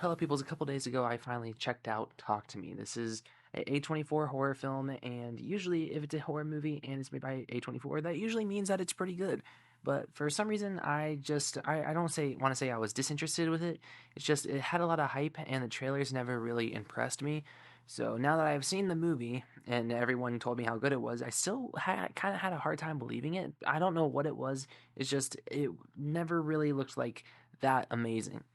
Hello, peoples. A couple days ago, I finally checked out Talk to Me. This is a A24 horror film, and usually, if it's a horror movie and it's made by A24, that usually means that it's pretty good. But for some reason, I don't say want to say I was disinterested with it. It's just it had a lot of hype, and the trailers never really impressed me. So now that I've seen the movie and everyone told me how good it was, I still kind of had a hard time believing it. I don't know what it was. It's just it never really looked like that amazing.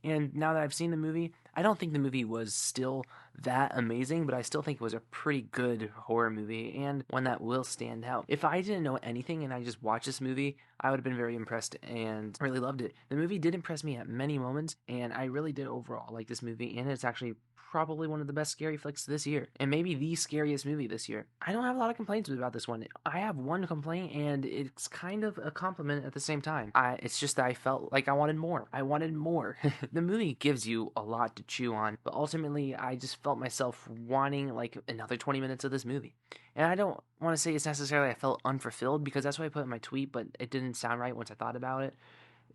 And now that I've seen the movie, I don't think the movie was still that amazing, but I still think it was a pretty good horror movie and one that will stand out. If I didn't know anything and I just watched this movie, I would have been very impressed and really loved it. The movie did impress me at many moments, and I really did overall like this movie, and it's actually probably one of the best scary flicks this year, and maybe the scariest movie this year. I don't have a lot of complaints about this one. I have one complaint, and it's kind of a compliment at the same time. It's just that I felt like I wanted more. I wanted more. The movie gives you a lot to chew on, but ultimately, I just felt myself wanting like another 20 minutes of this movie. And I don't want to say it's necessarily I felt unfulfilled because that's what I put in my tweet, but it didn't sound right once I thought about it.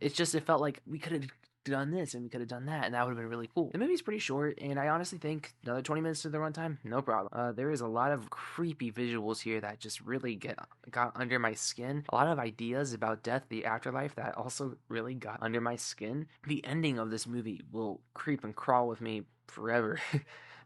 It's just it felt like we could have done this and we could have done that, and that would have been really cool. The movie's pretty short, and I honestly think another 20 minutes to the runtime, no problem. There is a lot of creepy visuals here that just really got under my skin. A lot of ideas about death, the afterlife, that also really got under my skin. The ending of this movie will creep and crawl with me forever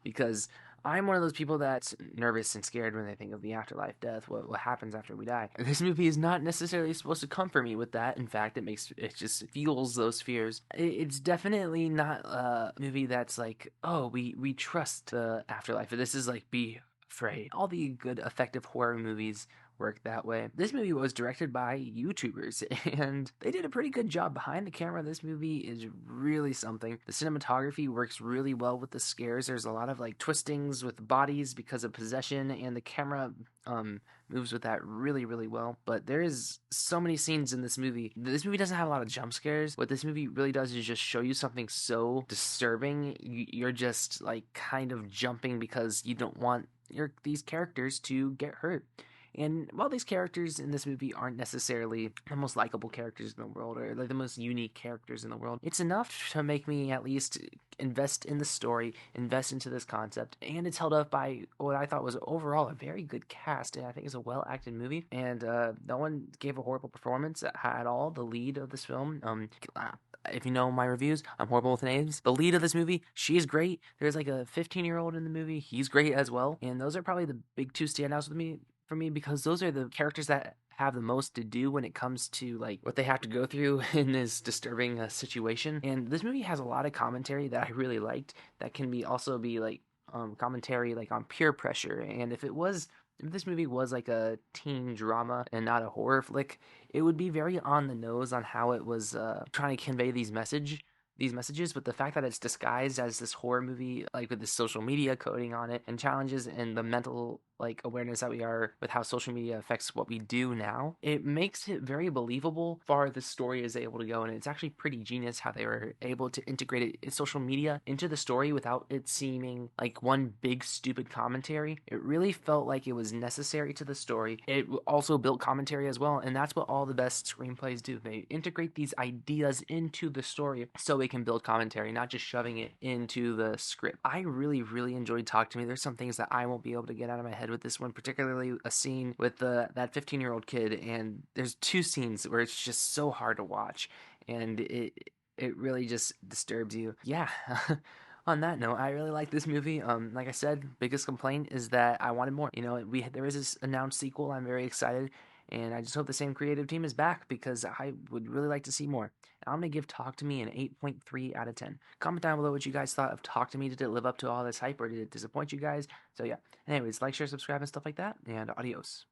because I'm one of those people that's nervous and scared when they think of the afterlife, death, what happens after we die. This movie is not necessarily supposed to comfort me with that. In fact, it just fuels those fears. It's definitely not a movie that's like, oh, we trust the afterlife. This is like be afraid. All the good effective horror movies work that way. This movie was directed by YouTubers, and they did a pretty good job behind the camera. This movie is really something. The cinematography works really well with the scares. There's a lot of like twistings with bodies because of possession, and the camera moves with that really, really well. But there is so many scenes in this movie. This movie doesn't have a lot of jump scares. What this movie really does is just show you something so disturbing. You're just like kind of jumping because you don't want these characters to get hurt. And while these characters in this movie aren't necessarily the most likable characters in the world or like the most unique characters in the world, it's enough to make me at least invest in the story, invest into this concept, and it's held up by what I thought was overall a very good cast. And I think it's a well acted movie, and no one gave a horrible performance at all. The lead of this film, if you know my reviews, I'm horrible with names. The lead of this movie, she is great. There's like a 15-year-old in the movie. He's great as well. And those are probably the big two standouts with me for me because those are the characters that have the most to do when it comes to like what they have to go through in this disturbing situation. And this movie has a lot of commentary that I really liked that can be also be like commentary like on peer pressure. And if this movie was like a teen drama and not a horror flick, it would be very on the nose on how it was trying to convey these messages, but the fact that it's disguised as this horror movie, like with this social media coding on it and challenges and the mental like awareness that we are with how social media affects what we do now, it makes it very believable far the story is able to go. And it's actually pretty genius how they were able to integrate social media into the story without it seeming like one big stupid commentary. It really felt like it was necessary to the story. It also built commentary as well, and that's what all the best screenplays do. They integrate these ideas into the story so it can build commentary, not just shoving it into the script. I really, really enjoyed Talk to Me. There's some things that I won't be able to get out of my head with this one, particularly a scene with that 15-year-old kid. And there's two scenes where it's just so hard to watch, and it really just disturbs you. Yeah. On that note, I really like this movie. Like I said, biggest complaint is that I wanted more. You know, there is this announced sequel. I'm very excited, and I just hope the same creative team is back because I would really like to see more. I'm gonna give Talk to Me an 8.3 out of 10. Comment down below what you guys thought of Talk to Me. Did it live up to all this hype, or did it disappoint you guys? So yeah. Anyways, like, share, subscribe, and stuff like that. And adios.